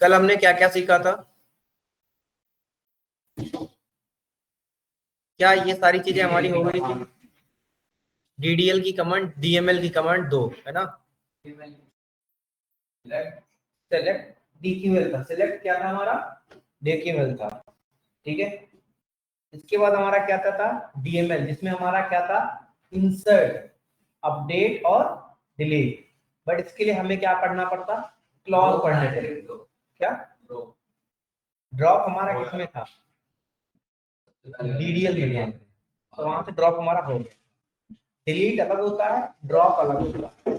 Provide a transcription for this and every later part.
कल हमने क्या क्या सीखा था? क्या ये सारी चीजें हमारी हो गई थी? डीडीएल की कमांड, डीएमएल की कमांड 2 है ना। सेलेक्ट डीक्यूएल था, सेलेक्ट क्या था हमारा? डीक्यूएल था, ठीक है। इसके बाद हमारा क्या था डीएमएल, जिसमें हमारा क्या था? इंसर्ट, अपडेट और डिलीट। बट इसके लिए हमें क्या पढ़ना पड़ता? क्लॉज पढ़ने पड़ते। क्या ड्रॉप हमारा किसमें था? डीडीएल में, तो वहां से ड्रॉप हमारा हो गया। डिलीट अलग होता है, ड्रॉप अलग होता है।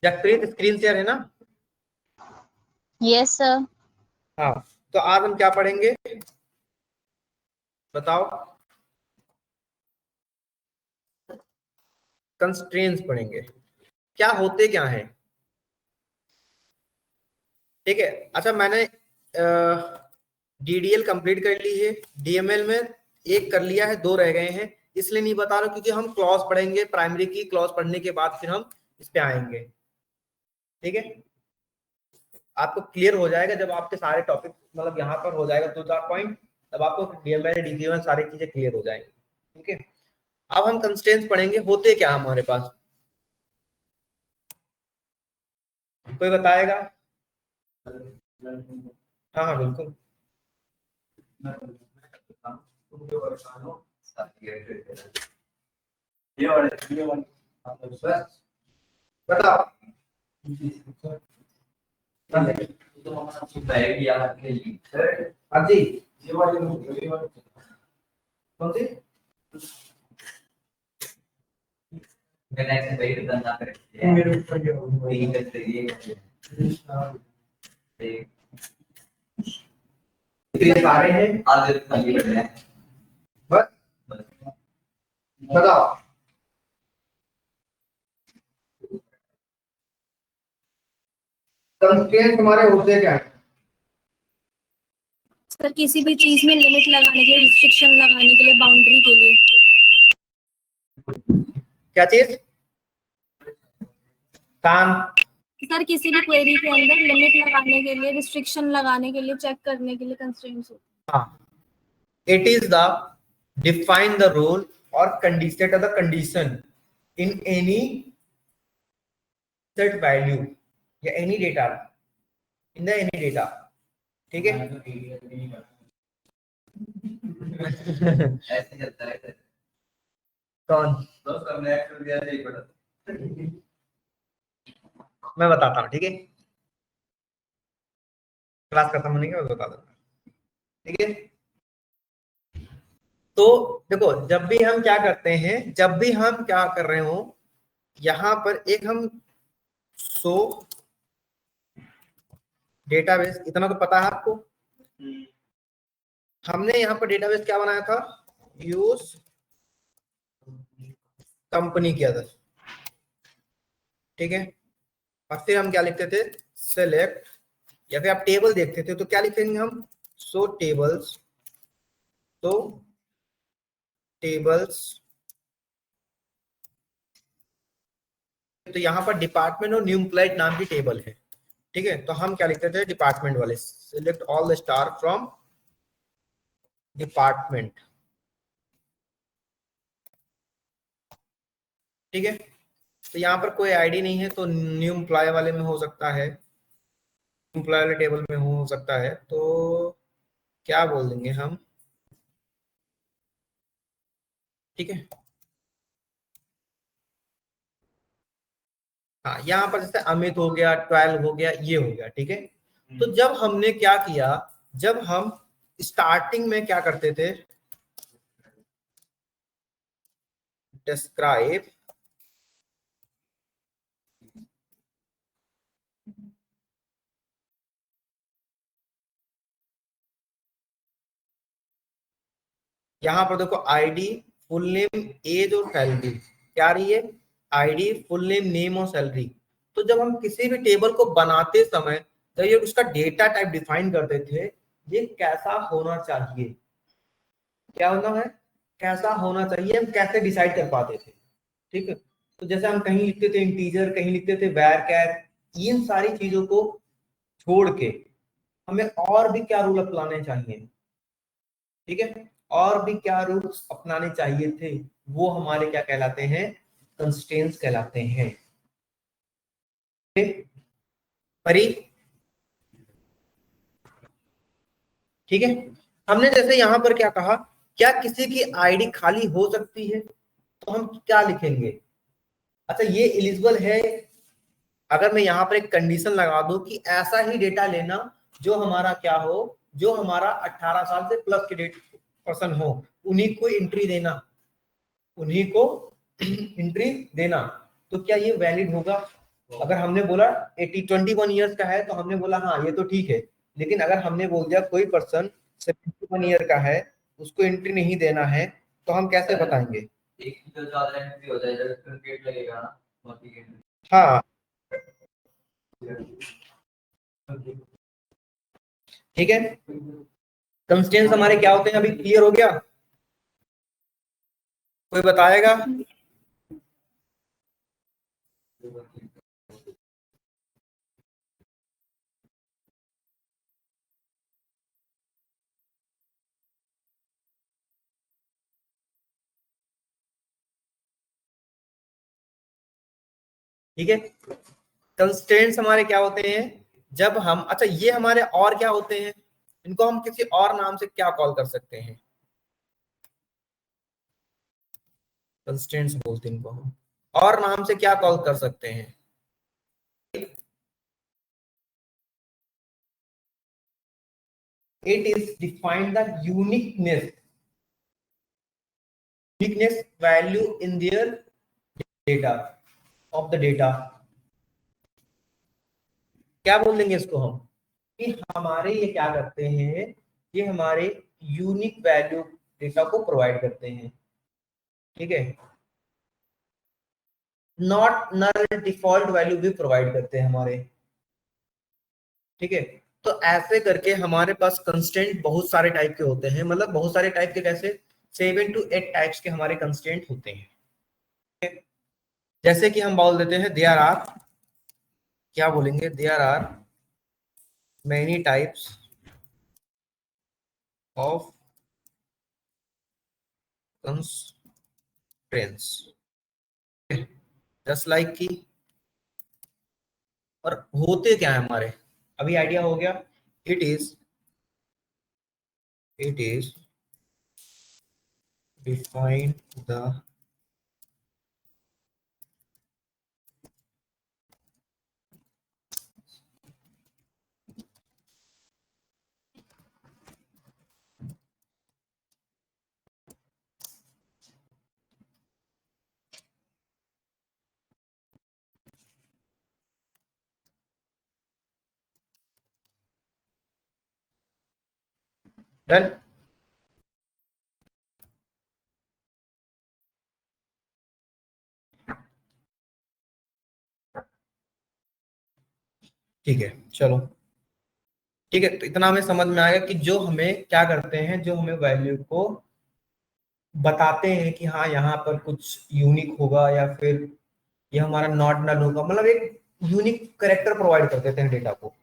जगप्रीत स्क्रीन शेयर है ना? Yes sir. हाँ, तो आज हम क्या पढ़ेंगे बताओ? कंस्ट्रेंट्स पढ़ेंगे। क्या होते क्या है, ठीक है। अच्छा, मैंने डीडीएल कंप्लीट कर ली है, डीएमएल में एक कर लिया है, 2 रह गए हैं। इसलिए नहीं बता रहा क्योंकि हम क्लॉज पढ़ेंगे, प्राइमरी की क्लॉज पढ़ने के बाद फिर हम इस पे आएंगे, ठीक है। आपको क्लियर हो जाएगा जब आपके सारे टॉपिक मतलब यहाँ पर हो जाएगा 2-4 पॉइंट, तब आपको डीएमएल डीडीएल सारी चीजें क्लियर हो जाएंगी, ठीक है। अब हम कंस्ट्रेंट्स पढ़ेंगे, होते क्या हमारे पास, कोई बताएगा? हाँ हाँ बिल्कुल। बताओ। हाँ जी, कौन सी? सारे हैं बस बताओ। कंस्ट्रेंट हमारे होते क्या है? सर किसी भी चीज में लिमिट लगाने के लिए, रिस्ट्रिक्शन लगाने के लिए, बाउंड्री के लिए। क्या चीज? काम। सर किसी भी क्वेरी के अंदर लिमिट लगाने के लिए, रिस्ट्रिक्शन लगाने के लिए, चेक करने के लिए कंस्ट्रेंट्स होते हैं। हाँ, it is the define the rule or condition of the condition in any set value या any data in the any data, ठीक है। ऐसे चलता है कौन? मैं बताता हूँ, ठीक है। क्लास खत्म होने के बाद बता दूंगा, ठीक है। तो देखो, जब भी हम क्या करते हैं, जब भी हम क्या कर रहे हो, यहां पर एक हम सो डेटाबेस, इतना तो पता है आपको। हमने यहाँ पर डेटाबेस क्या बनाया था? यूज कंपनी किया था, ठीक है। और फिर हम क्या लिखते थे? सेलेक्ट, या फिर आप टेबल देखते थे तो क्या लिखेंगे हम? सो टेबल्स, तो टेबल्स, तो यहाँ पर डिपार्टमेंट और न्यू एम्प्लॉयड नाम की टेबल है, ठीक है। तो हम क्या लिखते थे? डिपार्टमेंट वाले, select all the star from department, ठीक है। तो यहाँ पर कोई आईडी नहीं है तो न्यू एम्प्लॉय वाले में हो सकता है, एम्प्लॉय वाले टेबल में हो सकता है, तो क्या बोल देंगे हम, ठीक है। हाँ, यहाँ पर जैसे अमित हो गया, 12 हो गया, ये हो गया, ठीक है। तो जब हमने क्या किया, जब हम स्टार्टिंग में क्या करते थे? डिस्क्राइब, यहाँ पर देखो आईडी, फुल नेम, एज और सैलरी, क्या रही है? आईडी, फुल नेम, नेम और सैलरी। तो जब हम किसी भी टेबल को बनाते समय तो ये उसका डेटा टाइप डिफाइन करते थे, ये कैसा होना चाहिए, क्या होना है, कैसा होना चाहिए, हम कैसे डिसाइड कर पाते थे, ठीक है। तो जैसे हम कहीं लिखते थे इंटीजर, कहीं लिखते थे वैर कैर, इन सारी चीजों को छोड़ के हमें और भी क्या रूल अपनाने चाहिए, ठीक है, और भी क्या रूल्स अपनाने चाहिए थे, वो हमारे क्या कहलाते हैं, कंस्ट्रेंट्स कहलाते हैं। परी, ठीक है। हमने जैसे यहां पर क्या कहा, क्या किसी की आईडी खाली हो सकती है, तो हम क्या लिखेंगे, अच्छा ये एलिजिबल है अगर मैं यहाँ पर एक कंडीशन लगा दूं कि ऐसा ही डेटा लेना जो हमारा क्या हो, जो हमारा 18 साल से प्लस के डेट पर्सन हो, उन्हीं को एंट्री देना, उन्हीं को एंट्री देना, तो क्या ये वैलिड होगा। अगर हमने बोला 21 ईयर्स का है तो हमने बोला हाँ ये तो ठीक है, लेकिन अगर हमने बोल दिया कोई पर्सन 71 ईयर का है, उसको एंट्री नहीं देना है, तो हम कैसे बताएंगे। एक जो ज्यादा एंट्री हो जाएगा क्रिकेट लगेगा ना, हाँ ठीक है। कंस्ट्रेंट्स हमारे क्या होते हैं, अभी क्लियर हो गया, कोई बताएगा। ठीक है, कंस्ट्रेंट्स हमारे क्या होते हैं, जब हम, अच्छा ये हमारे और क्या होते हैं, इनको हम किसी और नाम से क्या कॉल कर सकते हैं, कंस्ट्रेंट्स बोलते हैं इनको हम, और नाम से क्या कॉल कर सकते हैं। It is defined the uniqueness value in their data of the data। क्या बोल देंगे इसको हम, कि हमारे ये क्या करते हैं, ये हमारे यूनिक वैल्यू डेटा को प्रोवाइड करते हैं, ठीक है, नॉट नल डिफॉल्ट वैल्यू भी प्रोवाइड करते हैं हमारे, ठीक है। तो ऐसे करके हमारे पास कंस्टेंट बहुत सारे टाइप के होते हैं, मतलब बहुत सारे टाइप के, कैसे 7 to 8 टाइप्स के हमारे कंस्टेंट होते हैं। जैसे कि हम बोल देते हैं देयर आर, क्या बोलेंगे, there are many types of constraints, just like की, और होते क्या है हमारे, अभी आइडिया हो गया। It is define the done. ठीक है चलो, ठीक है, तो इतना हमें समझ में आएगा कि जो हमें क्या करते हैं, जो हमें वैल्यू को बताते हैं कि हाँ यहाँ पर कुछ यूनिक होगा या फिर ये हमारा नॉट नल होगा, मतलब एक यूनिक कैरेक्टर प्रोवाइड कर देते हैं डेटा को,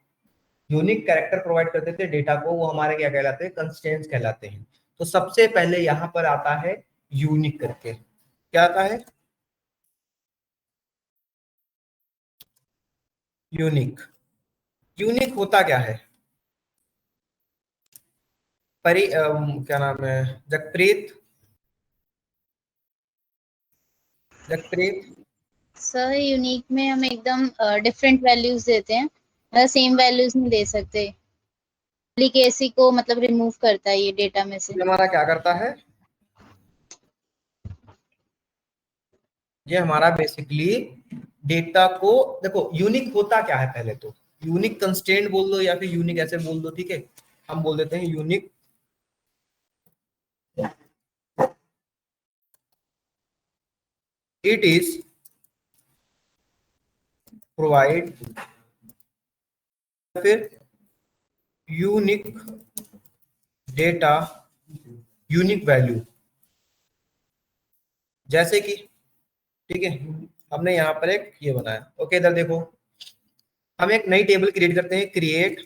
यूनिक कैरेक्टर प्रोवाइड कर देते हैं डेटा को, वो हमारे क्या कहलाते हैं, कंस्ट्रेंट्स कहलाते हैं। तो सबसे पहले यहाँ पर आता है यूनिक करके, क्या आता है, यूनिक। यूनिक होता क्या है, क्या नाम है, जगप्रीत, जगप्रीत। सर यूनिक में हम एकदम डिफरेंट वैल्यूज देते हैं, मतलब सेम वैल्यूज नहीं दे सकते, डुप्लीकेसी को मतलब रिमूव करता है ये डेटा में से। ये हमारा क्या करता है, ये हमारा बेसिकली डेटा को, देखो यूनिक होता क्या है, पहले तो यूनिक कंस्ट्रेंट बोल दो या फिर यूनिक ऐसे बोल दो, ठीक है, हम बोल देते हैं यूनिक। इट इज प्रोवाइड फिर यूनिक डेटा, यूनिक वैल्यू, जैसे कि, ठीक है, हमने यहाँ पर एक ये बनाया, ओके, इधर देखो, हम एक नई टेबल क्रिएट करते हैं, क्रिएट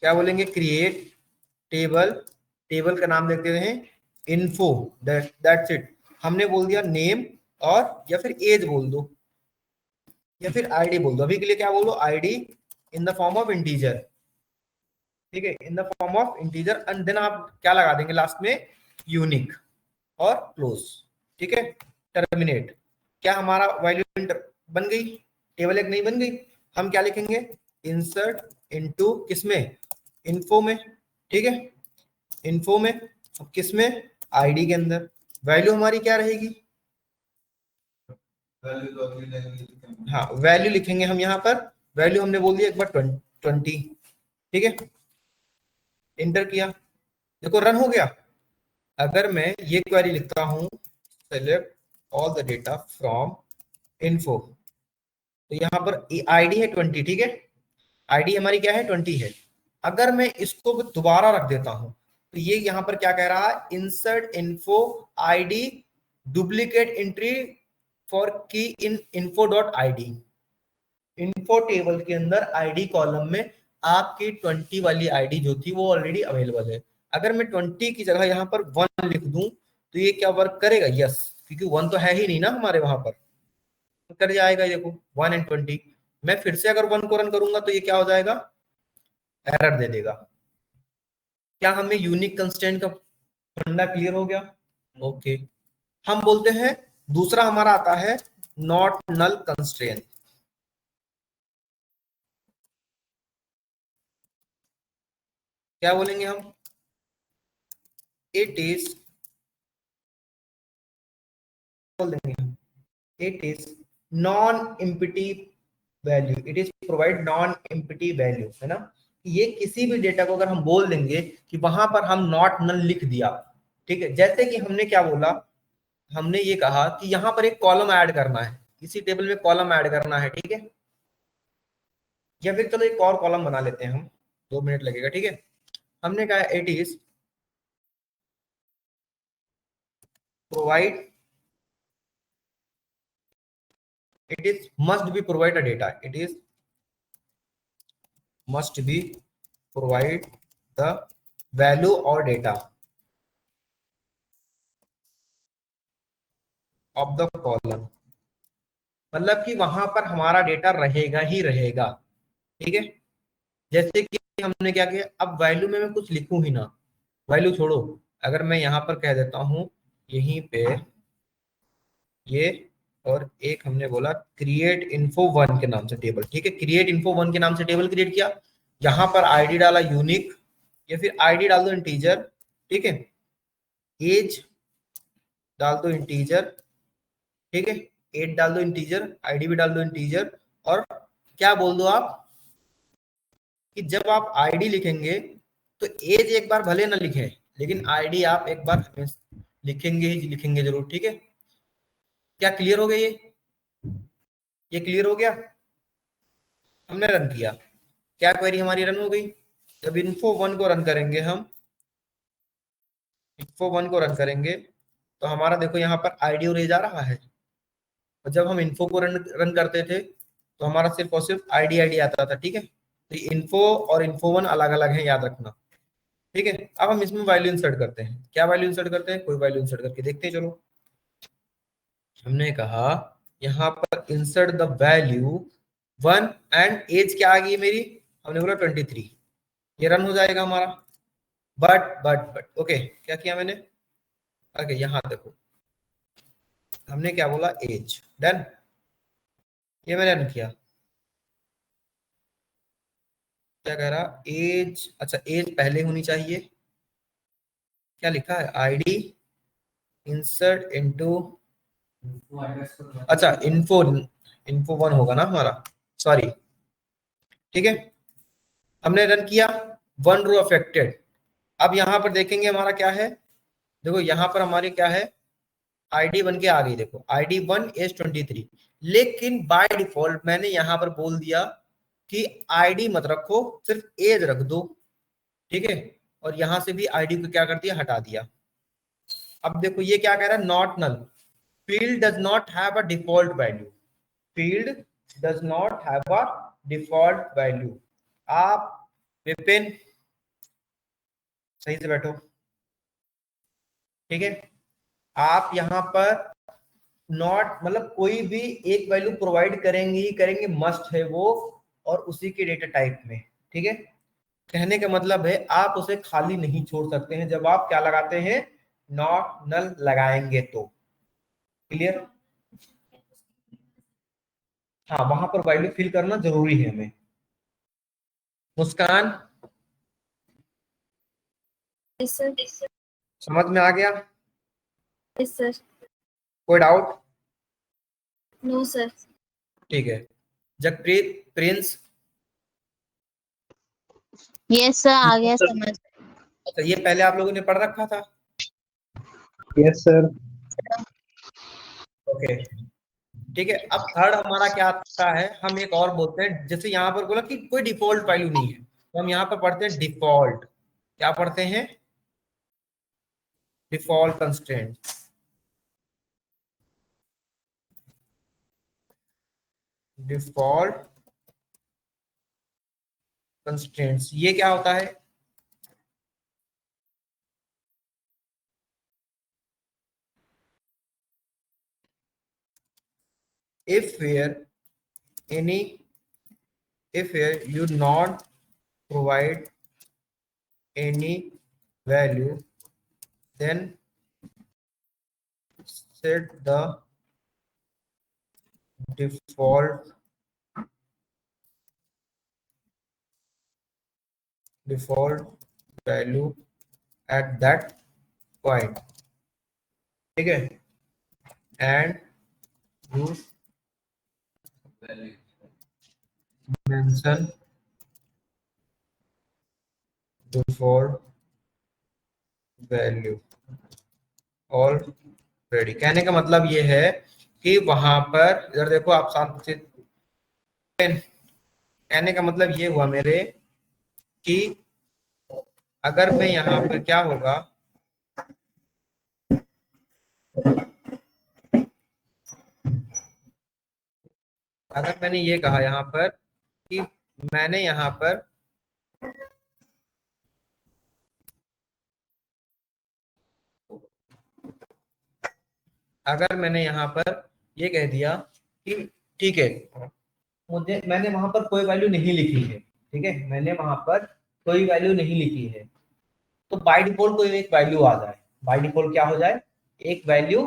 क्या बोलेंगे, क्रिएट टेबल, टेबल का नाम देते हैं इन्फो, दैट्स इट। हमने बोल दिया नेम और या फिर एज बोल दो या फिर आईडी बोल दो, अभी के लिए क्या बोलो, ID in the form of integer, ठीक है, in the form of integer, and then आप क्या लगा देंगे लास्ट में, यूनिक और क्लोज, ठीक है, टर्मिनेट। क्या हमारा वैल्यू बन गई, टेबल एक नहीं बन गई, हम क्या लिखेंगे, इंसर्ट इनटू किसमें, इन्फो में, ठीक है, इन्फो में, अब किसमें, आईडी के अंदर, वैल्यू हमारी क्या रहेगी, हाँ वैल्यू लिखेंगे हम यहाँ पर, वैल्यू हमने बोल दिया एक बार 20, ठीक है, इंटर किया, देखो रन हो गया। अगर मैं ये क्वेरी लिखता हूं, select all the data from info, तो यहाँ पर आईडी है 20, ठीक है, आईडी हमारी क्या है 20 है। अगर मैं इसको दोबारा रख देता हूं तो ये यहाँ पर क्या कह रहा है, insert info ID duplicate entry for key in info dot ID, info table के अंदर आईडी कॉलम में आपकी 20 वाली आईडी जो थी वो ऑलरेडी अवेलेबल है। अगर मैं 20 की जगह यहाँ पर 1 लिख दूं तो ये क्या वर्क करेगा, यस, क्योंकि 1 तो है ही नहीं ना हमारे वहां पर, तो कर जाएगा, देखो 1 एंड 20। मैं फिर से अगर 1 को रन करूंगा तो ये क्या हो जाएगा, एरर दे देगा। क्या हमें यूनिक कंस्ट्रेंट का फंडा क्लियर हो गया, ओके। हम बोलते हैं दूसरा हमारा आता है नॉट नल कंस्ट्रेंट, क्या बोलेंगे हम, इट इज, बोल देंगे हम, it is non empty value, it is provide non empty value, है ना। ये किसी भी डेटा को अगर हम बोल देंगे कि वहां पर हम नॉट नल लिख दिया, ठीक है, जैसे कि हमने क्या बोला, हमने ये कहा कि यहाँ पर एक कॉलम ऐड करना है, इसी टेबल में कॉलम ऐड करना है, ठीक है, या फिर चलो एक और कॉलम बना लेते हैं हम, 2 मिनट लगेगा, ठीक है। हमने कहा it is provide, it is must be provide a data, it is must be provide the value or data of the column, मतलब कि वहां पर हमारा डेटा रहेगा ही रहेगा, ठीक है। जैसे कि हमने क्या किया, अब वैल्यू में मैं कुछ लिखूं ही ना, वैल्यू छोड़ो, अगर मैं यहाँ पर कह देता हूं यहीं पे ये, और एक हमने बोला क्रिएट इन्फो 1 के नाम से टेबल, ठीक है, क्रिएट इन्फो 1 के नाम से टेबल क्रिएट किया, यहाँ पर आईडी डाला यूनिक या फिर आईडी डाल दो इंटीजर, ठीक है, एज डाल दो इंटीजर, ठीक है, एज डाल दो इंटीजर, आईडी भी डाल दो इंटीजर, और क्या बोल दो आप कि जब आप आईडी लिखेंगे तो एज एक बार भले ना लिखें, लेकिन आईडी आप एक बार लिखेंगे ही लिखेंगे जरूर, ठीक है। क्या क्लियर हो गया, ये क्लियर हो गया। हमने रन किया, क्या क्वेरी हमारी रन हो गई। जब इन्फो 1 को रन करेंगे हम, इन्फो 1 को रन करेंगे तो हमारा देखो यहाँ पर आईडी और एज आ रहा है, और जब हम इन्फो को रन करते थे तो हमारा सिर्फ और सिर्फ आईडी आईडी आता था, ठीक है। तो इन्फो और इन्फो 1 अलग अलग है, याद रखना, ठीक है। अब हम इसमें वैल्यू इंसर्ट करते हैं, क्या वैल्यू इंसर्ट करते हैं, कोई वैल्यू इंसर्ट करके देखते हैं, चलो। हमने कहा यहाँ पर insert the value 1 and age क्या आ गई मेरी, हमने बोला 23, ये रन हो जाएगा हमारा। बट ओके, क्या किया मैंने, ओके यहाँ देखो हमने क्या बोला, एज, डन, ये मैंने रन किया, क्या कह रहा, एज, अच्छा एज पहले होनी चाहिए, क्या लिखा है, आईडी इंसर्ट इनटू, अच्छा इन्फो, इन्फो 1 होगा ना हमारा, सॉरी, ठीक है। हमने रन किया, 1 रो अफेक्टेड। अब यहाँ पर देखेंगे हमारा क्या है, देखो यहाँ पर हमारी क्या है, आईडी बन के आ गई, देखो आईडी 1 एज 23, लेकिन बाय डिफॉल्ट मैंने यहाँ पर बोल दिया कि आईडी मत रखो, सिर्फ एज रख दो, ठीक है, और यहां से भी आईडी को क्या कर दिया, हटा दिया। अब देखो ये क्या कह रहा है, not null, field does not have a default value, field does not have a default value. आप विपिन सही से बैठो, ठीक है। आप यहाँ पर नॉट मतलब कोई भी एक वैल्यू प्रोवाइड करेंगे ही करेंगे, मस्ट है वो, और उसी के डेटा टाइप में, ठीक है। कहने का मतलब है आप उसे खाली नहीं छोड़ सकते हैं जब आप क्या लगाते हैं, नॉट नल लगाएंगे तो। क्लियर? हाँ, वहां पर वैल्यू फिल करना जरूरी है हमें। मुस्कान, सर। समझ में आ गया? सर। कोई डाउट? No sir. ठीक है। जगप्रीत, प्रिंस, यस सर, आ गया समझ। अच्छा ये पहले आप लोगों ने पढ़ रखा था? Yes sir. ओके, ठीक है। अब थर्ड हमारा क्या आता है, हम एक और बोलते हैं, जैसे यहाँ पर बोला कि कोई डिफॉल्ट वैल्यू नहीं है, तो हम यहाँ पर पढ़ते हैं डिफॉल्ट। क्या पढ़ते हैं? Default constraint. डिफॉल्ट कंस्ट्रेंट्स, ये क्या होता है? if where any if where you not provide any value, then set the default value at that point, ठीक है, and use mention default value already. कहने का मतलब ये है कि वहां पर इधर देखो, आप शांत से, कहने का मतलब ये हुआ मेरे कि अगर मैं यहाँ पर क्या होगा, अगर मैंने ये कहा यहाँ पर कि मैंने यहाँ पर अगर मैंने यहाँ पर ये कह दिया कि ठीक है, मैंने वहां पर कोई वैल्यू नहीं लिखी है, ठीक है, मैंने वहां पर कोई वैल्यू नहीं लिखी है, तो बाय डिफॉल्ट कोई एक वैल्यू आ जाए, बाय डिफॉल्ट क्या हो जाए, एक वैल्यू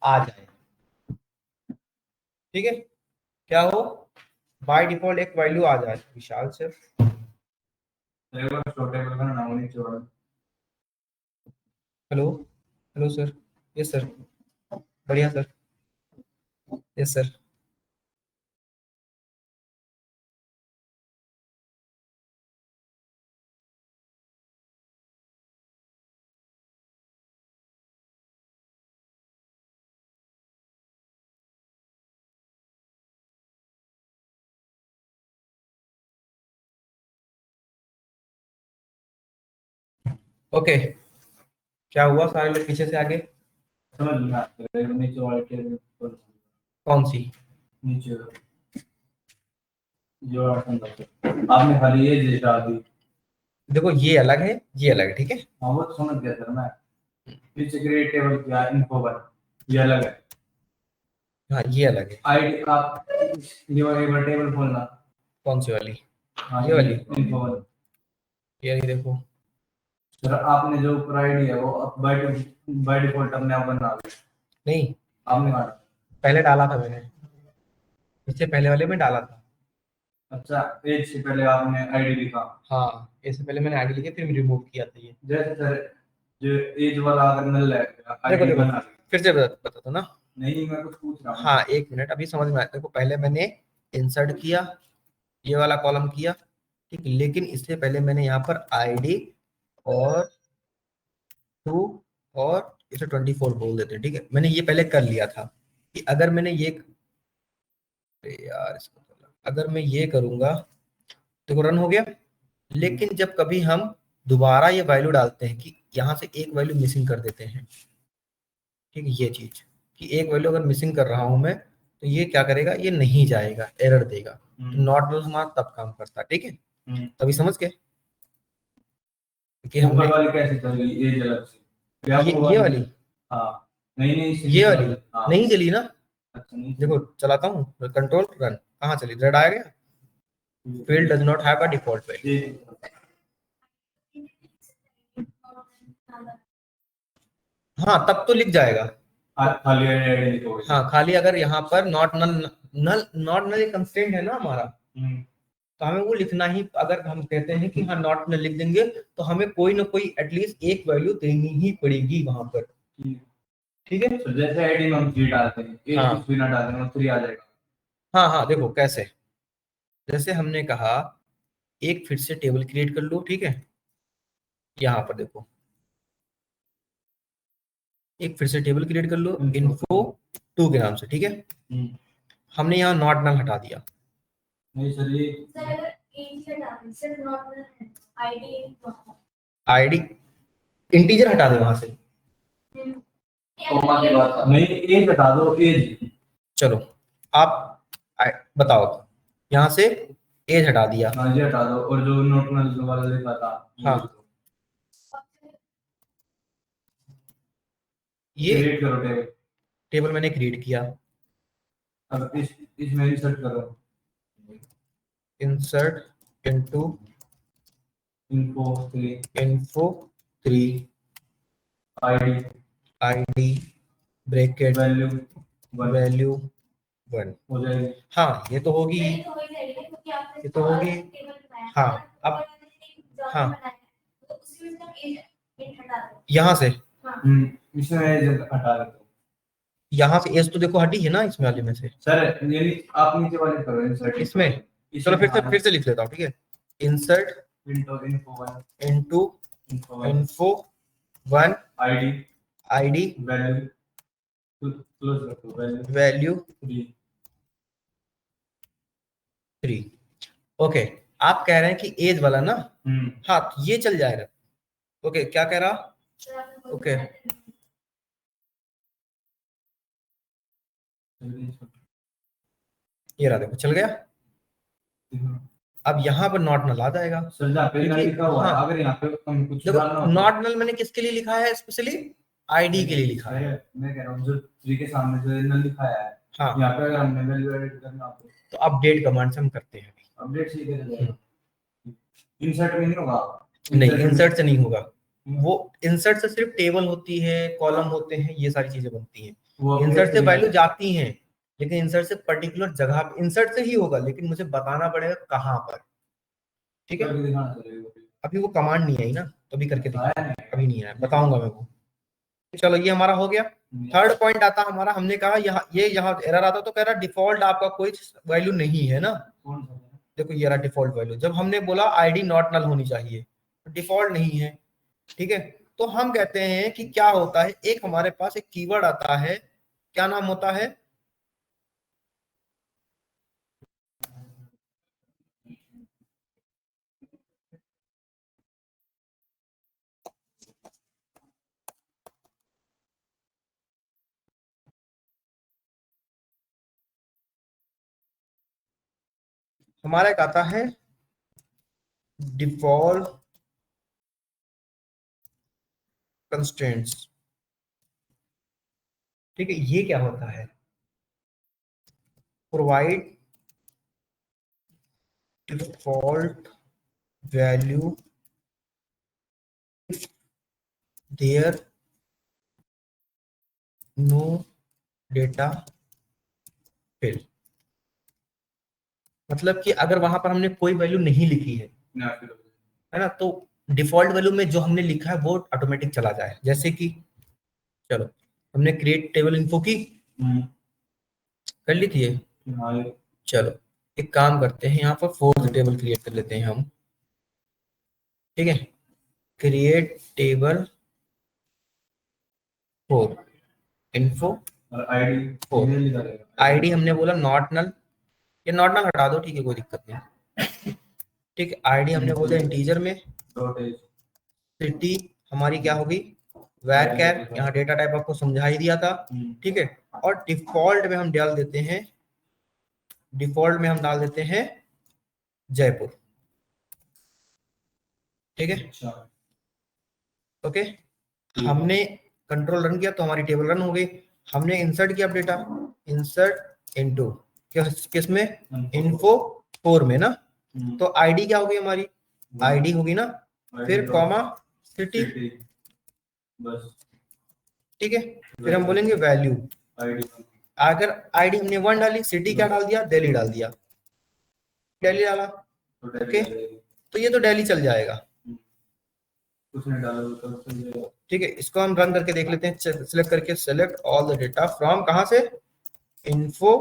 आ जाए, ठीक है। क्या हो, बाय डिफॉल्ट एक वैल्यू आ जाए। Vishal sir, hello, hello sir, yes sir, बढ़िया सर, यस सर। ओके, क्या हुआ, सारे लोग पीछे से आगे? कौन सी? नीचे जो आपने खाली ये डाल दी। देखो ये अलग है, ये अलग है, ठीक है। हाँ वो तो समझ गया सर मैं। नीचे क्रिएट टेबल किया इन्फो पर, ये अलग है। हाँ ये अलग है। आईडी आप ये वाली टेबल खोलना। कौन सी वाली? हाँ ये वाली? इन्फो वाली। ये देखो सर आपने जो ऊपर आईडी है वो बाय डिफॉल्ट अपने आप बना ली। नहीं, आपने काटा? पहले डाला था मैंने, इससे पहले वाले में डाला था। अच्छा, एज से पहले आपने आईडी लिखा? हाँ, इससे पहले मैंने आईडी लिखी, फिर रिमूव किया था ये। जैसे सर जो एज वाला अगर नल है देखो आईडी देखो, बना ली। फिर से बता दो ना। नहीं मैं कुछ पूछ रहा हूँ। हाँ एक मिनट, अभी समझ में आया। देखो पहले मैंने इंसर्ट किया, ये वाला कॉलम किया, ठीक, लेकिन इससे पहले मैंने यहाँ पर आईडी और 2 और इसे 24 बोल देते हैं, ठीक है। मैंने ये पहले कर लिया था कि अगर मैंने ये, यार इसको अगर मैं ये करूंगा तो रन हो गया, लेकिन जब कभी हम दोबारा ये वैल्यू डालते हैं कि यहाँ से एक वैल्यू मिसिंग कर देते हैं, ठीक है, ये चीज कि एक वैल्यू अगर मिसिंग कर रहा हूं मैं, तो ये क्या करेगा, ये नहीं जाएगा, एरर देगा। तो नॉट नल हमारा तब काम करता है, ठीक है। तभी समझ गए? कि हमने ऊपर वाली कैसे चली, एज अलग से या वो ये वाली हाँ नहीं इससे ये वाली हाँ। नहीं चली ना। अच्छा नहीं देखो चलाता हूँ, कंट्रोल रन, कहाँ चली, रेड आ गया, field does not have a default value. हाँ तब तो लिख जाएगा खाली आईडी लिखोगे। हाँ खाली अगर यहाँ पर नॉट नल एक कंस्ट्रेंट है ना हमारा, तो हमें वो लिखना ही, अगर हम कहते हैं कि हाँ नॉट नल लिख देंगे तो हमें कोई ना कोई एटलीस्ट एक वैल्यू देनी ही पड़ेगी वहां पर। ठीक है, तो जैसे आईडी में हम 3 डालते हैं, एक हाँ। कुछ भी ना डालते हैं 3 आ जाएगा। हाँ हाँ देखो कैसे, जैसे हमने कहा एक फिर से टेबल क्रिएट कर लो, ठीक है, यहाँ पर देखो एक फिर से टेबल क्रिएट कर लो info 2 के नाम से, ठीक है। हमने यहाँ नॉट नल हटा दिया, नहीं सर ये आईडी इंटीजर हटा दे वहां से, कॉमा के बाद नहीं एज हटा दो, एज चलो आप बताओ, यहाँ से एज हटा दिया, हाँ ये हटा दो, और जो नॉट नल वाला लिखा था हाँ ये क्रिएट करो टेबल। टेबल मैंने क्रिएट किया, अब इसमें इंसर्ट करो, insert into info 3 ID bracket value value 1 हो जाएगी। हाँ ये तो होगी, ये तो होगी, हाँ अब हाँ यहाँ से इसमें एज हटा दो, यहाँ से एज तो देखो हटी है ना इसमें वाले में से सर ये आप नीचे वाले करो इंसर्ट इसमें, चलो फिर से लिख लेता हूँ, ठीक है, insert into info 1 ID value 3। Okay आप कह रहे हैं कि एज वाला ना, हाँ तो ये चल जाएगा। ओके क्या कह रहा, ओके ये रहा देखो चल गया। अब यहाँ पर नॉट नल आ जाएगा, सर जहाँ पे नल लिखा हुआ है, हाँ, अगर यहाँ पे हम कुछ देखो डालना हो नॉट नल मैंने किसके लिए लिखा है, स्पेशली आईडी के लिए लिखा है। मैं कह रहा हूँ जो 3 के सामने जो नल लिखा है, हाँ यहाँ पे अगर हमने वैल्यू एडिट करना हो तो अपडेट कमांड से हम करते हैं, अपडेट से ही करेंगे, इंसर्ट में नहीं होगा। नहीं इंसर्ट से नहीं होगा, वो इंसर्ट से सिर्फ टेबल होती है, कॉलम होते हैं, ये सारी चीजें बनती हैं। इंसर्ट से वैल्यू जाती हैं, लेकिन इंसर्ट से पर्टिकुलर जगह, इंसर्ट से ही होगा लेकिन मुझे बताना पड़ेगा कहाँ पर, ठीक है। अभी वो कमांड नहीं आई ना, तो अभी करके दिखा, अभी नहीं आया, बताऊंगा मैं वो। चलो ये हमारा हो गया। थर्ड पॉइंट आता हमारा, हमने कहा यहाँ ये यहाँ एरर आता तो कह रहा डिफॉल्ट आपका कोई वैल्यू नहीं है ना, देखो ये रहा डिफॉल्ट वैल्यू। जब हमने बोला आईडी नॉट नल होनी चाहिए, डिफॉल्ट नहीं है, ठीक है। तो हम कहते हैं कि क्या होता है, एक हमारे पास एक कीवर्ड आता है, क्या नाम होता है, हमारा एक आता है डिफॉल्ट कंस्ट्रेंट्स, ठीक है। ये क्या होता है, provide default value there no data fill, मतलब कि अगर वहां पर हमने कोई वैल्यू नहीं लिखी है ना, तो डिफॉल्ट वैल्यू में जो हमने लिखा है वो ऑटोमेटिक चला जाए। जैसे कि चलो हमने क्रिएट टेबल इन्फो की कर ली थी ये, चलो एक काम करते हैं, यहाँ पर फोर्थ टेबल क्रिएट कर लेते हैं हम, ठीक है, create table four info ID हमने बोला नॉट नल, ये नॉट नल हटा दो, ठीक है कोई दिक्कत नहीं, ठीक है। आईडी हमने बोला इंटीजर में, सिटी हमारी क्या होगी वैर कैर, यहाँ डेटा टाइप आपको समझा ही दिया था, ठीक है। और डिफॉल्ट में हम डाल देते हैं, डिफॉल्ट में हम डाल देते हैं जयपुर, ठीक है। ओके, हमने कंट्रोल रन किया तो हमारी टेबल रन हो गई। हमने इंसर्ट किया डेटा, इंसर्ट इनटू किसमें, इन्फो 4 में ना, तो आईडी क्या होगी हमारी, आईडी होगी ना, फिर कॉमा सिटी, बस ठीक है। फिर हम बोलेंगे वैल्यू, आईडी, अगर आईडी हमने 1 डाली, सिटी क्या डाल दिया, दिल्ली डाल दिया, दिल्ली डाला, ओके, तो ये तो दिल्ली चल जाएगा, उसने डाला तो चल जाएगा। ठीक है। इसको हम रन करके देख लेते हैं, सिलेक्ट करके, select all the data from, कहां से, इन्फो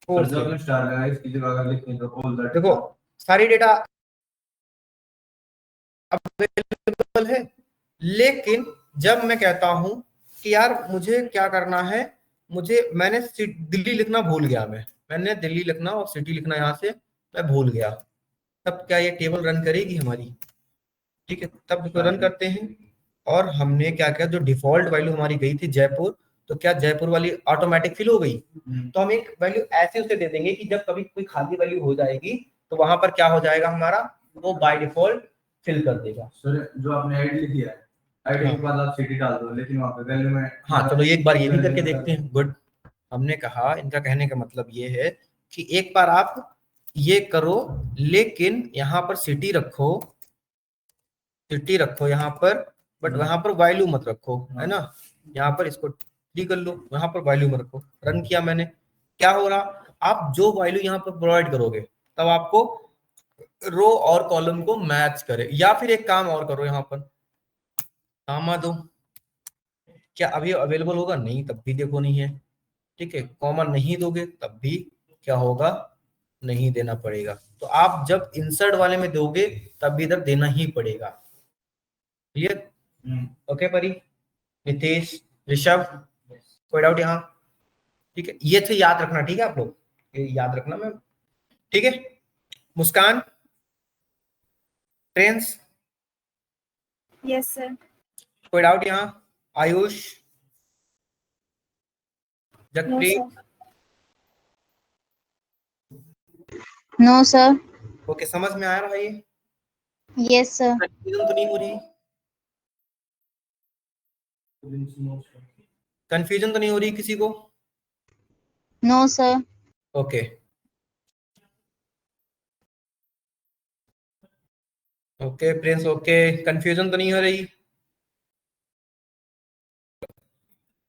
4 जब हम स्टार लगाए इसकी जगह अगर लिखें तो ऑल दैट, देखो सारी डेटा अवेलेबल है। लेकिन जब मैं कहता हूं कि यार मुझे क्या करना है, मैंने दिल्ली लिखना भूल गया, मैंने दिल्ली लिखना और सिटी लिखना यहाँ से मैं भूल गया, तब क्या ये टेबल रन करेगी हमारी, ठीक है। तब इसको रन करते हैं, और हमने क्या किया, जो डिफॉल्ट वैल्यू हमारी गई थी जयपुर, तो क्या जयपुर वाली ऑटोमेटिक फिल हो गई, तो हम एक वैल्यू ऐसे उसे दे देंगे कि जब कभी कोई खाली वैल्यू हो जाएगी तो वहां पर क्या हो जाएगा हमारा, वो बाय डिफॉल्ट फिल कर देगा। सर जो आपने आईडी लिखी है, आईडी के बाद आप सिटी डाल दो, लेकिन वहां पे वैल्यू में, हाँ चलो एक बार ये भी करके देखते हैं। गुड, हमने कहा, इनका कहने का मतलब ये है कि एक बार आप ये करो, लेकिन यहाँ पर सिटी रखो, सिटी रखो यहाँ पर, बट वहां पर वैल्यू मत रखो, है ना। यहाँ पर इसको ठीक कर लो, यहाँ पर वैल्यू मत रखो। रन किया मैंने, क्या हो रहा, आप जो वैल्यू यहाँ पर प्रोवाइड करोगे तब आपको रो और कॉलम को मैच करे। या फिर एक काम और करो, यहाँ पर कॉमा दो, क्या अभी अवेलेबल होगा, नहीं तब भी देखो नहीं है, ठीक है। कॉमा नहीं दोगे तब भी क्या होगा, नहीं देना पड़ेगा। तो आप जब इंसर्ट वाले में दोगे तब भी इधर देना ही पड़ेगा, क्लियर, ओके परी, नितेश, ऋषभ, कोई डाउट यहाँ, ठीक है। ये तो याद रखना, ठीक है आप लोग, ये याद रखना मैम, ठीक है। Muskan, Prince, yes sir. कोई डाउट यहाँ, Ayush, no Jagpreet, sir. No sir. Okay, समझ में आ रहा है ये, यस सर। कंफ्यूजन तो नहीं हो रही, कंफ्यूजन तो नहीं हो रही किसी को, no sir. Okay okay Prince, okay, confusion तो नहीं हो रही।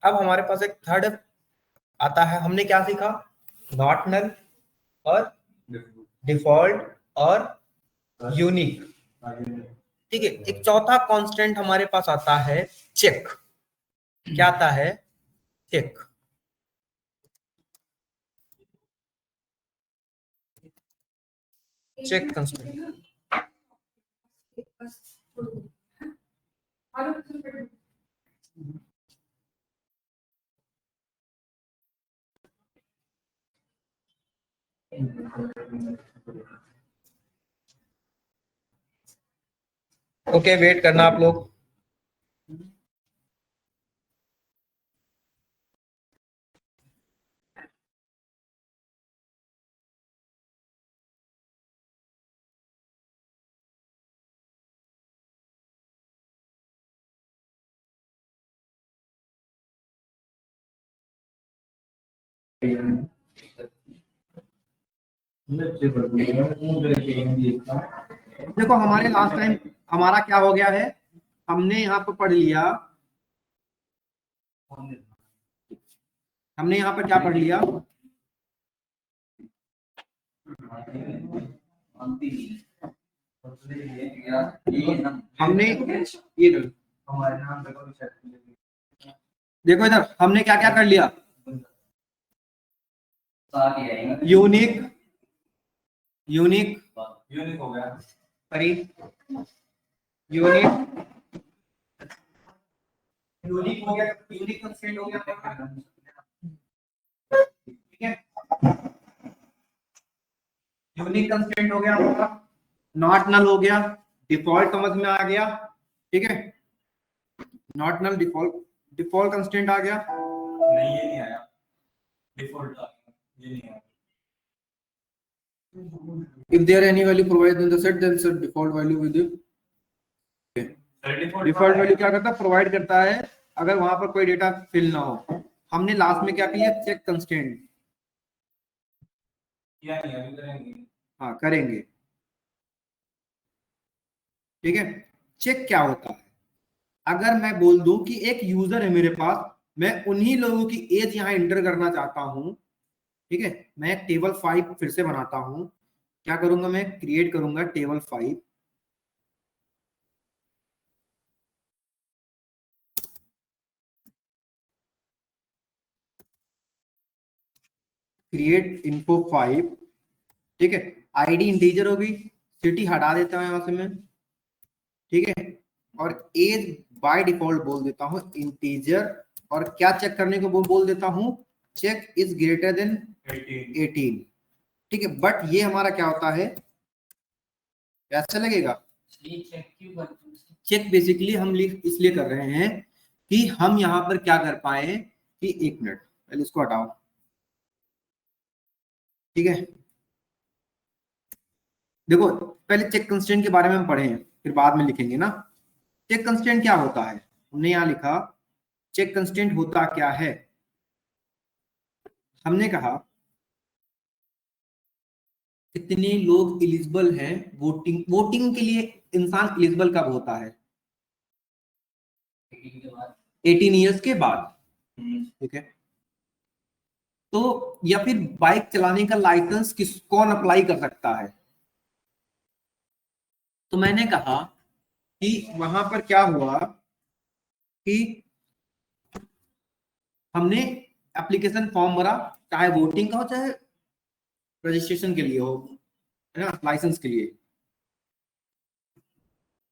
अब हमारे पास एक थर्ड आता है, हमने क्या सीखा, नॉट नल और डिफॉल्ट और यूनिक, ठीक है। एक चौथा कांस्टेंट हमारे पास आता है चेक, क्या आता है, check, check constant, okay wait करना आप लोग, देखो हमारे लास्ट टाइम हमारा क्या हो गया है, हमने यहाँ पर पढ़ लिया, हमने यहाँ पर क्या पढ़ लिया, हमने ये देखो इधर हमने क्या क्या कर लिया, यूनिक, यूनिक, यूनिक हो गया, परी, यूनिक, यूनिक हो गया, यूनिक कंस्ट्रेंट हो गया, ठीक है। यूनिक कंस्ट्रेंट हो गया हमारा, नॉट नल हो गया, डिफॉल्ट समझ में आ गया, ठीक है। नॉट नल, डिफॉल्ट कंस्ट्रेंट आ गया, नहीं ये नहीं आया, डिफॉल्ट आ गया, ये नहीं आया। If there any value provided in the set, then set default value with you. Okay. Default value क्या करता है, प्रोवाइड करता है अगर वहां पर कोई डेटा फिल ना हो। हमने लास्ट में क्या किया, चेक कंस्ट्रेंट किया नहीं, अभी करेंगे। हाँ करेंगे, ठीक है। चेक क्या होता है, अगर मैं बोल दूं कि एक यूजर है मेरे पास, मैं उन्हीं लोगों की एज यहां एंटर करना चाहता हूं, ठीक है। मैं एक टेबल 5 फिर से बनाता हूं, क्या करूंगा, मैं क्रिएट करूंगा टेबल 5, क्रिएट इन्फो 5, ठीक है। आईडी इंटीजर होगी, सिटी हटा देता हूं यहां से मैं, ठीक है। और एज बाय डिफॉल्ट बोल देता हूं इंटीजर, और क्या चेक करने को बोल देता हूं, चेक इज ग्रेटर देन 18, ठीक है। बट ये हमारा क्या होता है, कैसा लगेगा, चेक बेसिकली हम इसलिए कर रहे हैं कि हम यहां पर क्या कर पाए कि, एक मिनट पहले इसको हटाओ, ठीक है। देखो पहले चेक कंस्ट्रेंट के बारे में हम पढ़े हैं, फिर बाद में लिखेंगे ना। चेक कंस्ट्रेंट क्या होता है, हमने यहां लिखा चेक कंस्ट्रेंट होता क्या है। हमने कहा कितने लोग एलिजिबल हैं वोटिंग, वोटिंग के लिए इंसान एलिजिबल कब होता है, 18 ईयर्स के बाद, ठीक है। तो या फिर बाइक चलाने का लाइसेंस कौन अप्लाई कर सकता है, तो मैंने कहा कि वहां पर क्या हुआ कि हमने एप्लीकेशन फॉर्म भरा, चाहे वोटिंग का हो चाहे रजिस्ट्रेशन के लिए हो, है ना, लाइसेंस के लिए।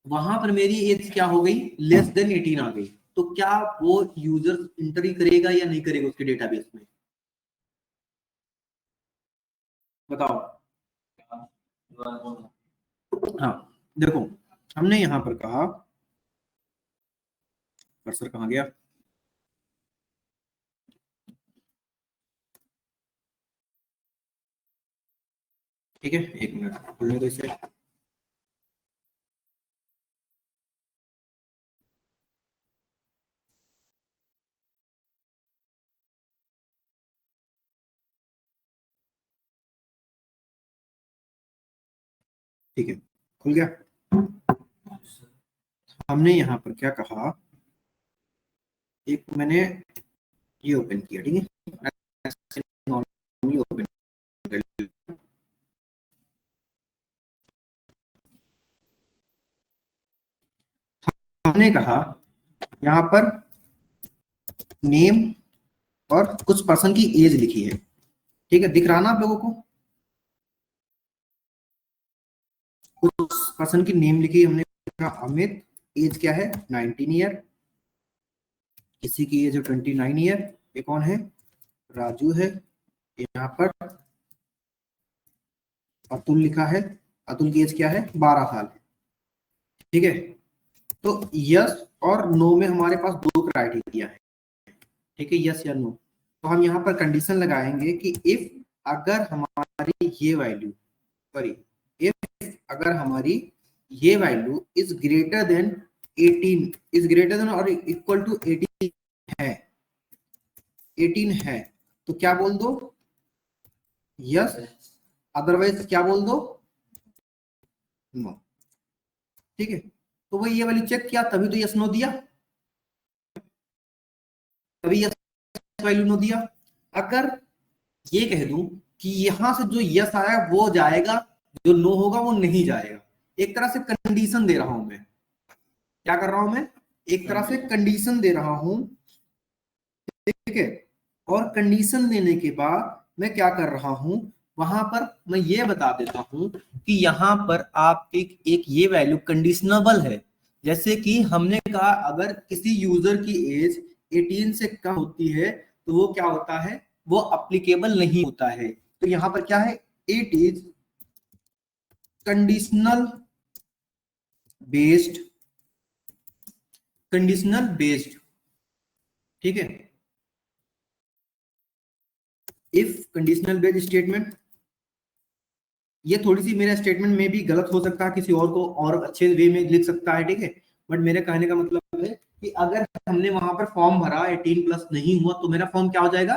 वहां पर मेरी एज क्या हो गई, लेस देन 18 आ गई, तो क्या वो यूजर एंट्री करेगा या नहीं करेगा उसके डेटाबेस में, बताओ। हाँ देखो, हमने यहां पर कहा, कर्सर कहां गया, ठीक है, एक मिनट खोलने दो इसे। ठीक है, खुल गया। हमने यहाँ पर क्या कहा, एक मैंने ये ओपन किया, ठीक है, नॉर्मली ओपन कर लिया। हमने कहा यहाँ पर नेम और कुछ पर्सन की एज लिखी है, ठीक है, दिख रहा ना आप लोगों को, कुछ पर्सन की नेम लिखी, हमने कहा अमित, एज क्या है 19 ईयर, किसी की एज है 29 ईयर, ये कौन है, राजू है, यहाँ पर अतुल लिखा है, अतुल की एज क्या है 12 साल, ठीक है। तो यस और नो में हमारे पास दो क्राइटेरिया है, ठीक है, यस या नो। तो हम यहाँ पर कंडीशन लगाएंगे कि इफ अगर हमारी ये वैल्यू, सॉरी, इफ अगर हमारी ये value is greater than 18, is greater than और इक्वल टू 18 है, 18 है, तो क्या बोल दो, यस, अदरवाइज क्या बोल दो, नो, ठीक है। तो वही ये वाली चेक किया, तभी तो यस नो दिया, तभी यस वैल्यू नो दिया। अगर ये कह दूं कि यहां से जो यस आया वो जाएगा, जो नो होगा वो नहीं जाएगा, एक तरह से कंडीशन दे रहा हूं मैं, क्या कर रहा हूं मैं, एक तरह से कंडीशन दे रहा हूं, ठीक है। और कंडीशन देने के बाद मैं क्या कर रहा हूं, वहां पर मैं ये बता देता हूं कि यहां पर आप एक ये वैल्यू कंडीशनबल है, जैसे कि हमने कहा अगर किसी यूजर की एज 18 से कम होती है तो वो क्या होता है, वो अप्लीकेबल नहीं होता है। तो यहां पर क्या है, it is conditional based, conditional based, ठीक है। इफ कंडीशनल बेस्ड स्टेटमेंट, ये थोड़ी सी मेरा स्टेटमेंट में भी गलत हो सकता है, किसी और को और अच्छे वे में लिख सकता है, ठीक है। बट मेरे कहने का मतलब है कि अगर हमने वहां पर फॉर्म भरा 18 प्लस नहीं हुआ तो मेरा फॉर्म क्या हो जाएगा,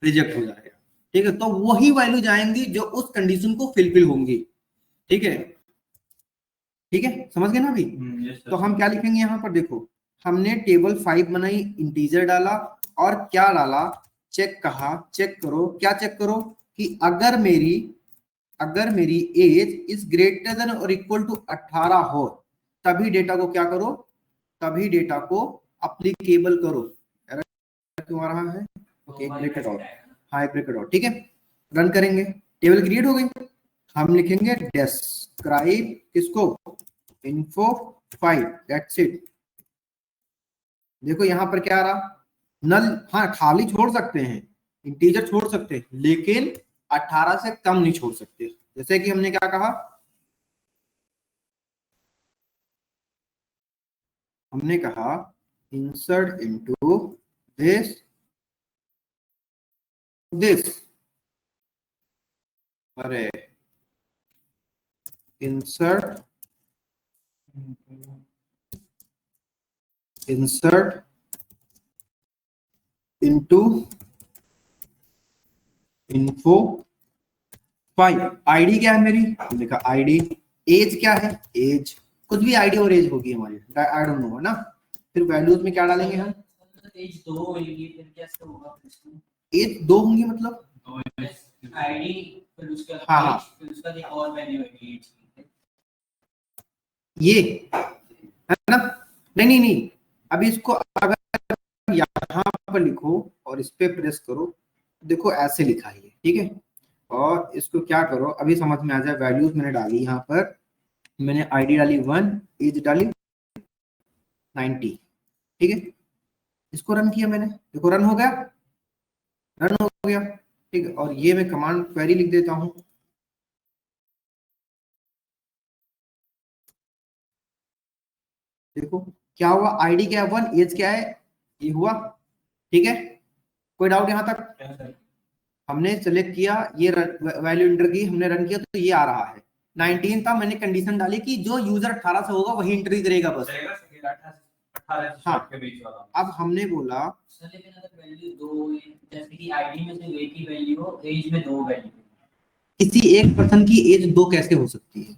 रिजेक्ट हो जाएगा। ठीक है, तो वही वैल्यू जाएंगी जो उस कंडीशन को फिलफिल होंगी। ठीक है, ठीक है, समझ गए ना अभी। तो हम क्या लिखेंगे यहाँ पर, देखो हमने टेबल 5 बनाई, इंटीजर डाला और क्या डाला, चेक कहा, चेक करो, क्या चेक करो कि अगर मेरी एज इज ग्रेटर देन और इक्वल टू 18 हो तभी डेटा को क्या करो, तभी डेटा को अप्लीकेबल करो। क्यों आ रहा है, okay bracket out, high bracket out. ठीक है, रन करेंगे, टेबल क्रिएट हो गई। हम लिखेंगे डिस्क्राइब किसको, info 5, दैट्स इट। देखो यहां पर क्या आ रहा, नल, हाँ खाली छोड़ सकते हैं, इंटीजर छोड़ सकते हैं, लेकिन 18 से कम नहीं छोड़ सकते। जैसे कि हमने क्या कहा, हमने कहा इंसर्ट इनटू दिस अरे इंसर्ट इनटू इन्फो 5। आईडी क्या है मेरी, लिखा आईडी। एज क्या है, एज कुछ भी आईडी और एज होगी हमारी, आई डोंट नो, है ना। फिर वैल्यूज में क्या डालेंगे हम, एज 2 होगी, फिर कैसे होगा, एज 2 होंगी मतलब आईडी फिर उसका हाँ एज, फिर उसका एक और वैल्यू होगी एज की, ये है ना। नहीं नहीं नहीं, अभी इसको अगर यहाँ पर लिखो और इस पे प्रेस करो, देखो ऐसे लिखा है, ठीक है। और इसको क्या करो, अभी समझ में आ जाए। वैल्यूज मैंने डाली यहाँ पर, मैंने आईडी डाली 1, एज डाली 90, ठीक है। इसको रन किया मैंने, देखो रन हो गया, रन हो गया, ठीक है। और ये मैं कमांड क्वेरी लिख देता हूँ, देखो क्या हुआ, आईडी क्या है 1, एज क्या है, ये हुआ, ठीक है। कोई डाउट यहाँ तक, हमने सेलेक्ट किया, ये वैल्यू इंटर की, हमने रन किया तो ये आ रहा है 19 था। मैंने कंडीशन डाली कि जो यूजर 18 से होगा वही एंट्री करेगा बस। हाँ, अब हमने बोला लेकिन अगर वैल्यू 2 जैसे कि आईडी में से एक ही वैल्यू हो, एज में 2 वैल्यू, किसी एक पर्सन की एज 2 कैसे हो सकती है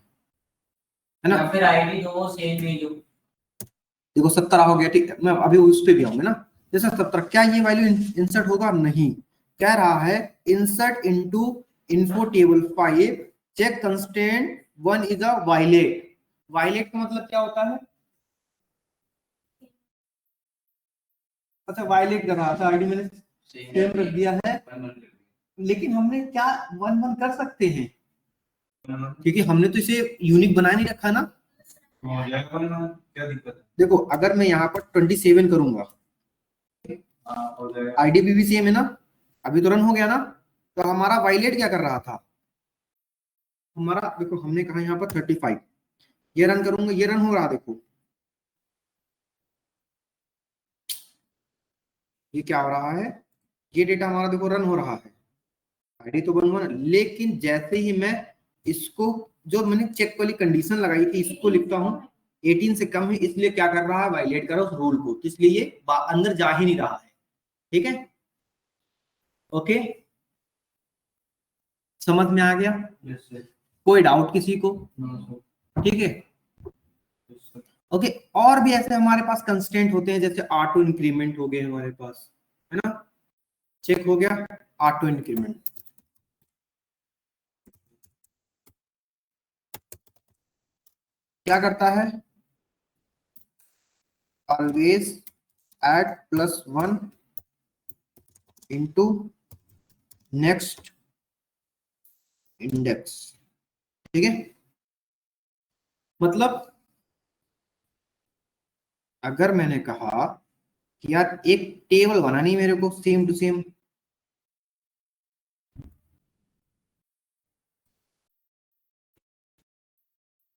ना। या फिर आईडी 2 सेम एज हो, देखो 17 हो गया, ठीक है। मैं अभी उस पे भी आऊंगा ना। जैसे 17, क्या ये वैल्यू इंसर्ट होगा, नहीं। कह रहा है insert into info table 5, check constant 1 is a violate. Violate का मतलब क्या होता है, अच्छा वायलेट कर रहा था, आईडी मैंने सेम रख दिया है, लेकिन हमने क्या 1 कर सकते हैं, क्योंकि हमने तो इसे यूनिक बना नहीं रखा ना। क्या दिक्कत है, देखो अगर मैं यहाँ पर 27 करूंगा, आईडी भी सेम है ना, अभी तो रन हो गया ना। तो हमारा वायलेट क्या कर रहा था, हमारा देखो हमने कहा यहाँ पर 35, ये रन करूंगा, ये रन हो रहा, देखो ये क्या हो रहा है, ये डेटा हमारा देखो रन हो रहा है, आईडी तो बन हुआ ना। लेकिन जैसे ही मैं इसको, जो मैंने चेक वाली कंडीशन लगाई थी, इसको लिखता हूँ 18 से कम है, इसलिए क्या कर रहा है, वायलेट कर रहा है उस रूल को, तो इसलिए ये अंदर जा ही नहीं रहा है। ठीक है, ओके, समझ में आ गया। कोई डाउट किसी को, ठीक है, ओके। और भी ऐसे हमारे पास कंस्टेंट होते हैं, जैसे ऑटो इंक्रीमेंट हो गए हमारे पास, है ना। चेक हो गया, ऑटो इंक्रीमेंट क्या करता है, always add +1 into next index, ठीक है। मतलब अगर मैंने कहा कि यार एक टेबल बनानी मेरे को सेम टू सेम,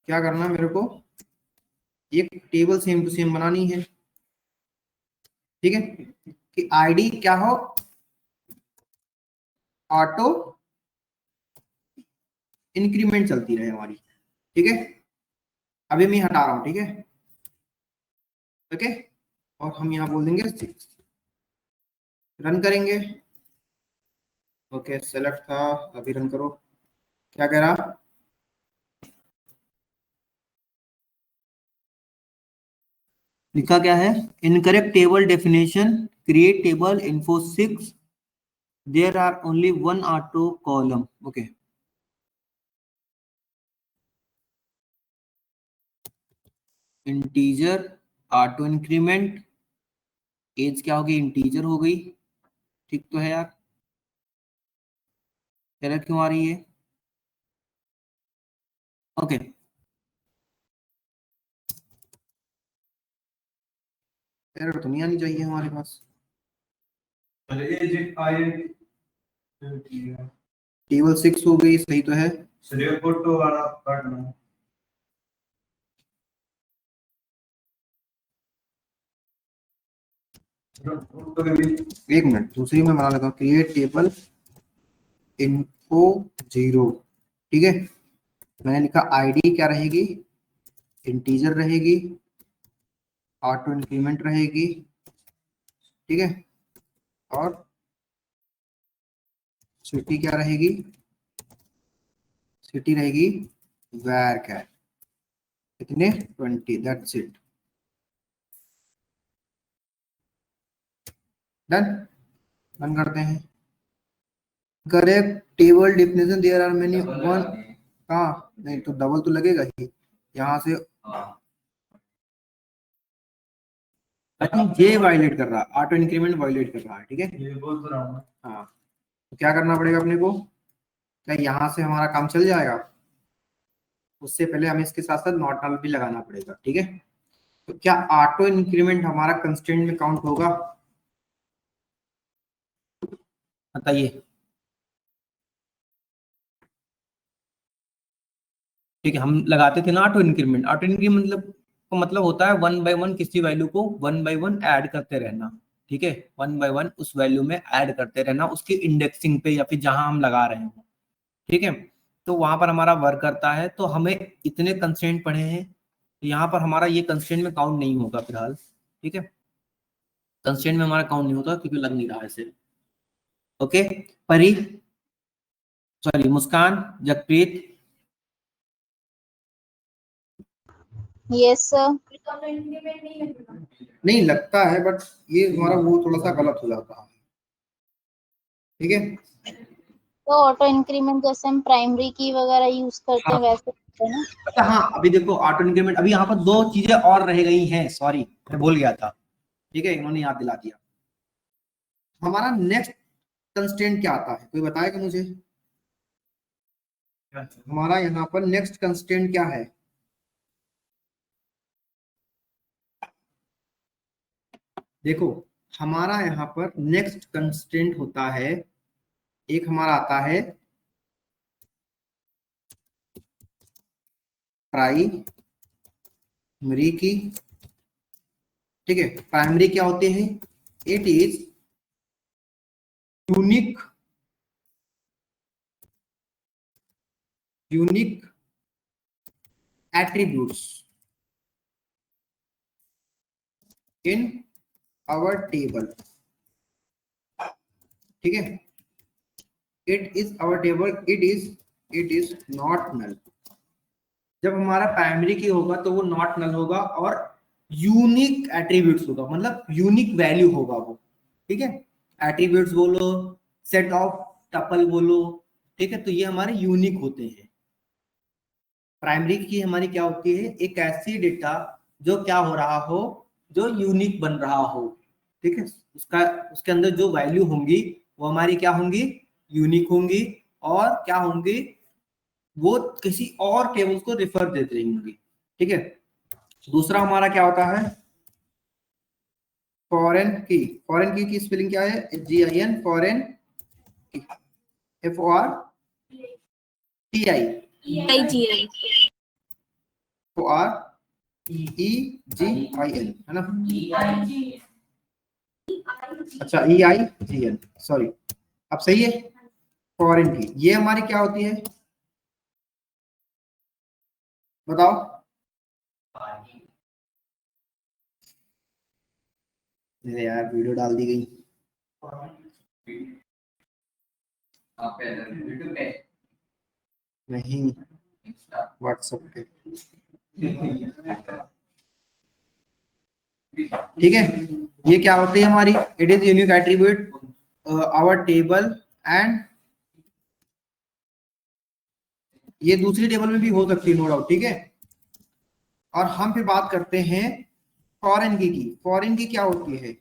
क्या करना मेरे को, एक टेबल सेम टू सेम बनानी है, ठीक है। कि आईडी क्या हो, ऑटो इंक्रीमेंट चलती रहे हमारी, ठीक है। अभी मैं हटा रहा हूं, ठीक है। ओके, और हम यहाँ बोल देंगे 6, रन करेंगे। ओके सेलेक्ट था, अभी रन करो। क्या कह रहा, लिखा क्या है, incorrect table definition, create table info 6, there are only 1 auto column. Okay, integer auto increment, age क्या होगी, इंटीजर हो गई। ठीक तो है यार, एरर क्यों आ रही है? ओके, एरर तो नहीं आनी चाहिए हमारे पास। टेबल 6 हो गई, सही तो है। फोटो वाला काटना, एक मिनट, दूसरी में बना लगा, क्रिएट टेबल इन्फो 0। ठीक है, मैंने लिखा आईडी क्या रहेगी, इंटीजर रहेगी, ऑटो इंक्रीमेंट रहेगी। ठीक है, और सिटी क्या रहेगी, सिटी रहेगी वैर कैट, कितने 20, दैट्स इट, डन। रन करते हैं। Correct table definition, there are many one, कहाँ नहीं तो डबल तो लगेगा ही यहाँ से। आई थिंक ये वायलेट कर रहा है, ऑटो इंक्रीमेंट वायलेट कर रहा है। ठीक है, ये बोल तो रहा हूँ। हाँ, तो क्या करना पड़ेगा अपने को, क्या यहाँ से हमारा काम चल जाएगा? उससे पहले हमें इसके साथ साथ नॉट नल भी लगाना पड़ेगा। ठीक है, तो क्या ऑटो इंक्रीमेंट हमारा कंस्ट्रेंट में काउंट होगा? बताइए। ठीक है, हम लगाते थे ना ऑटो इंक्रीमेंट। ऑटो इंक्रीमेंट मतलब होता है 1 बाय 1 किसी वैल्यू को 1 बाय 1 ऐड करते रहना। ठीक है, 1 बाय 1 उस वैल्यू में ऐड करते रहना, उसकी इंडेक्सिंग पे या फिर जहां हम लगा रहे हो। ठीक है, तो वहां पर हमारा वर्क करता है। तो हमें इतने कंस्ट्रेंट पढ़े हैं, यहाँ पर हमारा ये कंस्ट्रेंट में काउंट नहीं होगा फिलहाल। ठीक है, कंस्ट्रेंट में हमारा काउंट नहीं होगा क्योंकि लग नहीं रहा है ऐसे। ओके, परी, सॉरी मुस्कान, जगप्रीत, यस सर। नहीं लगता है, बट ये हमारा वो थोड़ा सा गलत हो जाता है। ठीक है, तो ऑटो इंक्रीमेंट जैसे हम प्राइमरी की वगैरह यूज करते हैं वैसे करते हैं ना? अच्छा हाँ, अभी देखो ऑटो इंक्रीमेंट, अभी यहाँ पर 2 चीजें और रह गई हैं, सॉरी मैं भूल गया था। ठीक है, इन्होंने याद दिला दिया। हमारा नेक्स्ट कंस्ट्रेंट क्या आता है, कोई बताएगा मुझे? हमारा यहाँ पर नेक्स्ट कंस्ट्रेंट क्या है? देखो, हमारा यहाँ पर नेक्स्ट कंस्ट्रेंट होता है, एक हमारा आता है प्राइमरी की। ठीक है, प्राइमरी क्या होते हैं? It is unique attributes in our table. ठीक है, it is our table, it is not null. जब हमारा प्राइमरी की होगा तो वो नॉट नल होगा और यूनिक एट्रीब्यूट्स होगा, मतलब यूनिक वैल्यू होगा वो। ठीक है, एट्रीब्यूट्स बोलो, सेट ऑफ टपल बोलो। ठीक है, तो ये हमारे यूनिक होते हैं। प्राइमरी की हमारी क्या होती है, एक ऐसी डेटा जो क्या हो रहा हो, जो यूनिक बन रहा हो। ठीक है, उसके अंदर जो वैल्यू होंगी वो हमारी क्या होंगी, यूनिक होंगी, और क्या होंगी, वो किसी और टेबल को रिफर देते रहेंगी। ठीक है, दूसरा हमारा क्या होता है, फॉरेन की। फॉरेन की स्पेलिंग क्या है, GIN, फॉरेन, FORTI, FOREGIN, है ना? अच्छा, EIGN, सॉरी, अब सही है। फॉरेन की ये हमारी क्या होती है, बताओ? अरे यार वीडियो डाल दी गई। यूट्यूब पे नहीं, व्हाट्सएप पे। ठीक है, ये क्या होती है हमारी, it is unique attribute our table and ये दूसरी टेबल में भी हो सकती है नो डाउट। ठीक है, और हम फिर बात करते हैं फॉरेन की। फॉरेन की क्या होती है,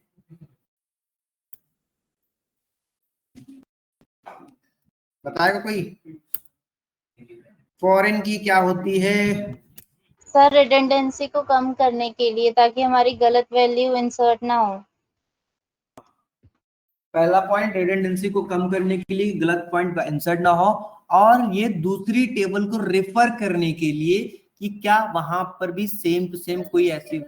बताएगा कोई? फॉरेन की क्या होती है? सर रिडंडेंसी को कम करने के लिए, ताकि हमारी गलत वैल्यू इंसर्ट ना हो। पहला पॉइंट, रिडंडेंसी को कम करने के लिए गलत पॉइंट इंसर्ट ना हो, और ये दूसरी टेबल को रेफर करने के लिए कि क्या वहां पर भी सेम टू सेम कोई ऐसी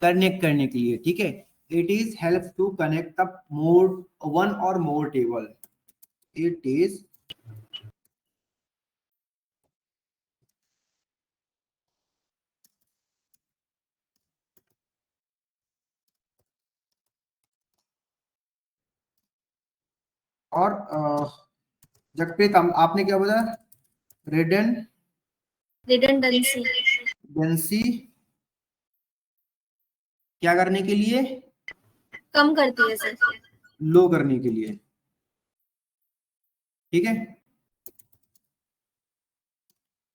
कनेक्ट करने के लिए। ठीक है, it is help to connect the more one और मोर टेबल। इट इज और जगप्रीत आपने क्या बोला? रिडंडेंसी क्या करने के लिए? कम करती है सर। लो करने के लिए। ठीक है,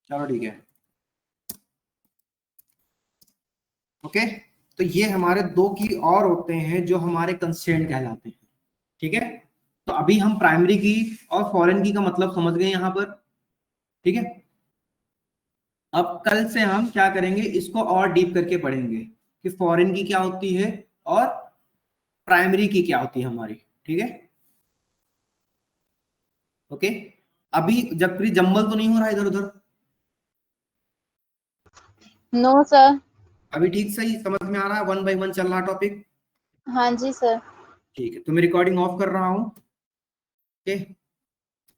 चलो ठीक है। ओके, तो ये हमारे दो की और होते हैं जो हमारे कंस्ट्रेंट कहलाते हैं। ठीक है, तो अभी हम प्राइमरी की और फॉरेन की का मतलब समझ गए यहां पर। ठीक है, अब कल से हम क्या करेंगे, इसको और डीप करके पढ़ेंगे कि फॉरेन की क्या होती है और प्राइमरी की क्या होती है हमारी। ठीक है, ओके। अभी जबकि जंबल तो नहीं हो रहा इधर उधर? No sir. अभी ठीक सही समझ में आ रहा है, 1 बाय 1 चल रहा टॉपिक? हाँ जी सर। ठीक है, तो मैं रिकॉर्डिंग ऑफ कर रहा हूं। ओके।